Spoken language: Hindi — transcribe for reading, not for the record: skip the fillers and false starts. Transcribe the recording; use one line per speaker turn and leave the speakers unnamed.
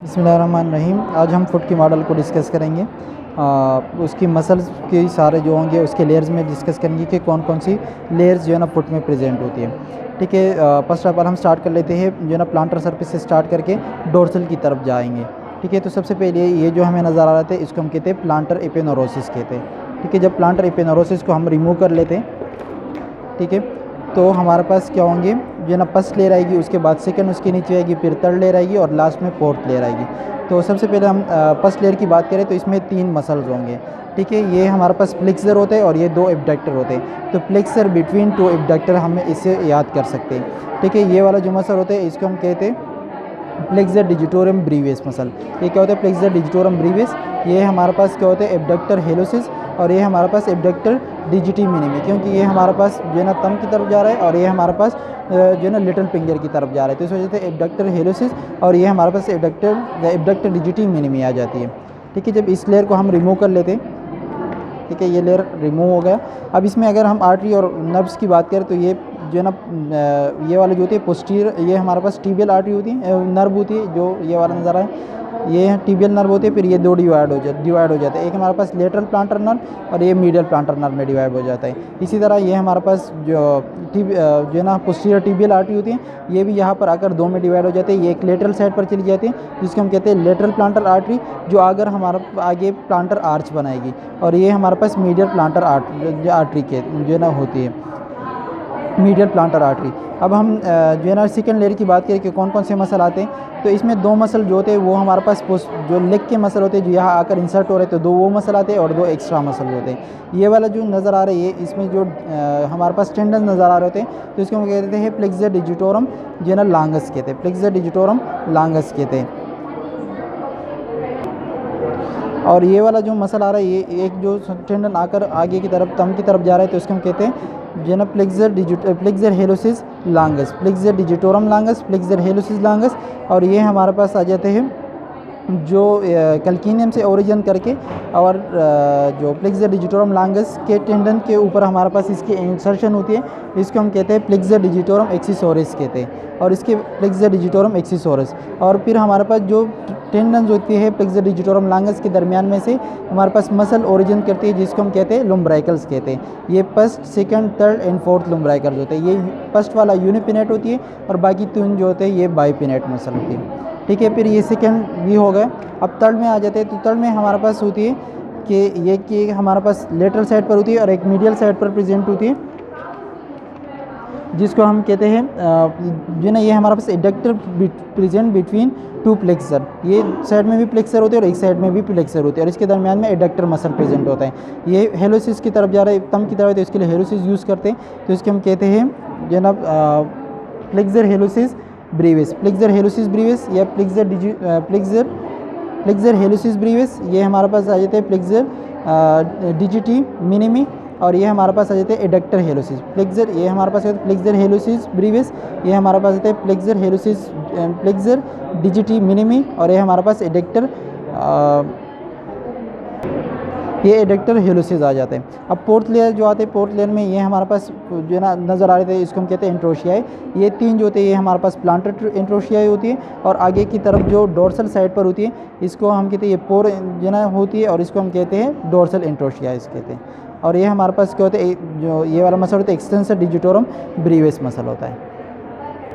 बिस्मिल्लाहिर्रहमानिर्रहीम। आज हम फुट की मॉडल को डिस्कस करेंगे। उसकी मसल्स के सारे जो होंगे उसके लेयर्स में डिस्कस करेंगे कि कौन कौन सी लेयर्स जो है ना फुट में प्रेजेंट होती है। ठीक है, फर्स्ट ऑफ ऑल हम स्टार्ट कर लेते हैं जो है ना प्लांटर सरफेस से स्टार्ट करके डोर्सल की तरफ जाएंगे। ठीक है, तो सबसे पहले ये जो हमें नज़र आ रहा था इसको हम कहते हैं प्लांटर एपिनोरोसिस कहते हैं। ठीक है, जब प्लांटर एपिनोरोसिस को हम रिमूव कर लेते हैं, ठीक है, तो हमारे पास क्या होंगे जो है ना फर्स्ट लेयर आएगी, उसके बाद सेकंड उसके नीचे आएगी, फिर थर्ड लेयर आएगी और लास्ट में फोर्थ लेयर आएगी। तो सबसे पहले हम फर्स्ट लेयर की बात करें तो इसमें 3 मसल्स होंगे। ठीक है, ये हमारे पास फ्लेक्सर होते हैं और ये 2 एब्डक्टर होते हैं। तो फ्लेक्सर बिटवीन 2 एब्डक्टर हम इसे याद कर सकते हैं। ठीक है, ये वाला जो मसल होता है इसको हम कहते हैं फ्लेक्सर डिजिटोरम ब्रीवियस मसल। ये क्या होता है फ्लेक्सर डिजिटोरम ब्रीवियस? ये हमारे पास क्या होता है एब्डक्टर हेलोसिस और ये हमारे पास एब्डक्टर डिजिटी मिनिमी, क्योंकि ये हमारे पास जो है ना थंब की तरफ जा रहा है और ये हमारे पास जो है ना लिटिल फिंगर की तरफ जा रहा है। तो इस वजह से एब्डक्टर हेलोसिस और ये हमारे पास एब्डक्टर डिजिटी मिनिमी आ जाती है। ठीक है, जब इस लेयर को हम रिमूव कर लेते हैं, ठीक है, ये लेयर रिमूव हो गया। अब इसमें अगर हम आर्टरी और नर्व्स की बात करें तो ये जो है ना ये वाले जो होती है पोस्टीरियर, ये हमारे पास टीबियल आर्टरी होती है, नर्व होती है, जो ये वाला नज़र आए ये टीबियल नर्व होती है। फिर ये 2 डिवाइड हो जाता है। एक हमारे पास लेटरल प्लांटर नर्व और ये मीडियल प्लांटर नर्व में डिवाइड हो जाता है। इसी तरह ये हमारे पास जो है ना पोस्टीरियर टीबियल आर्टरी होती है, ये भी यहाँ पर आकर 2 में डिवाइड हो जाते हैं। ये एक लेटरल साइड पर चली जाती है जिसको हम कहते हैं लेटरल प्लांटर आर्टरी, जो अगर हमारा आगे प्लांटर आर्च बनाएगी, और ये हमारे पास मीडियल प्लांटर आर्टरी के जो है ना होती है मीडियल प्लांटर आर्टरी। अब हम जो है ना सेकेंड लेयर की बात करें कि कौन कौन से मसल आते हैं, तो इसमें 2 मसल जो होते हैं वो हमारे पास जो लेग के मसल होते हैं जो यहाँ आकर इंसर्ट हो रहे थे, 2 वो मसल आते हैं और 2 एक्स्ट्रा मसल होते हैं। ये वाला जो नज़र आ रहा है इसमें जो हमारे पास टेंडन नज़र आ रहे होते हैं तो इसको हम कहते हैं फ्लेक्सर डिजिटोरम जो है ना लांगस कहते हैं, फ्लेक्सर डिजिटोरम लांगस कहते हैं। और ये वाला जो मसल आ रहा है ये एक जो टेंडन आकर आगे की तरफ थंब की तरफ जा रहा है तो इसको हम कहते हैं जो है ना फ्लेक्सर हेलोसिस लांगस, फ्लेक्सर डिजिटोरम लांगस, फ्लेक्सर हेलोसिस लांगस। और ये हमारे पास आ जाते हैं जो कल्किनियम से ओरिजिन करके और जो फ्लेक्सर डिजिटोरम लांगस के टेंडन के ऊपर हमारे पास इसकी इंसर्शन होती है, इसको हम कहते हैं फ्लेक्सर डिजिटोरम एक्सिसोरस कहते हैं, और इसके फ्लेक्सर डिजिटोरम एक्सिसोरस। और फिर हमारे पास जो टेंडन्स होती है फ्लेक्सर डिजिटोरम लांगस के दरमियान में से हमारे पास मसल ओरिजिन करती है जिसको हम कहते हैं लुम्ब्राइकल्स कहते हैं। ये first, second, third and fourth lumbricals होते हैं। ये फर्स्ट वाला यूनिपिनेट होती है और बाकी 3 जो होते हैं ये बाइपिनेट मसल होती है। ठीक है, फिर ये सेकंड भी हो गए। अब थर्ड में आ जाते हैं, तो थर्ड में हमारे पास होती है कि हमारे पास लेटरल साइड पर होती है और एक मीडियल साइड पर प्रेजेंट होती है जिसको हम कहते हैं जो ना ये हमारे पास एडक्टर प्रेजेंट बिटवीन 2 फ्लेक्सर। ये साइड में भी फ्लेक्सर होते हैं और एक साइड में भी फ्लेक्सर होते हैं और इसके दरमियान में एडक्टर मसल प्रेजेंट होता है। ये हेलोसिस की तरफ जा रहा है, थंब की तरफ, तो इसके लिए हेलोसिस यूज़ करते हैं, तो इसके हम कहते हैं जो ना फ्लेक्सर हेलोसिस ब्रीविस, फ्लेक्सर हेलोसिस ब्रीविस या फ्लेक्सर हेलोसिस ब्रीविस। ये हमारे पास आ जाते हैं फ्लेक्सर डिजिटी मिनिमी और ये हमारे पास आ जाते हैं एडक्टर हेलोसिस फ्लेक्सर। ये हमारे पास फ्लेक्सर हेलोसिस ब्रीविस, ये हमारे पास आते हैं फ्लेक्सर डिजिटी मिनिमी और ये हमारे पास ये एडक्टर हेलोसिस आ जाते हैं। अब फोर्थ लेयर जो आते हैं, फोर्थ लेयर में ये हमारे पास जो है ना नज़र आ रहे थे इसको हम कहते हैं इंट्रोशियाई। ये 3 जो होते हैं ये हमारे पास प्लांटर इंट्रोशियाई होती है और आगे की तरफ जो डोर्सल साइड पर होती है इसको हम कहते हैं ये पोर जो है ना होती है और इसको हम कहते हैं डोर्सल इंट्रोशियाई कहते हैं। और ये हमारे पास क्या होता है जो ये वाला मसल होता है एक्सटेंसर डिजिटोरम ब्रीवियस मसल होता है।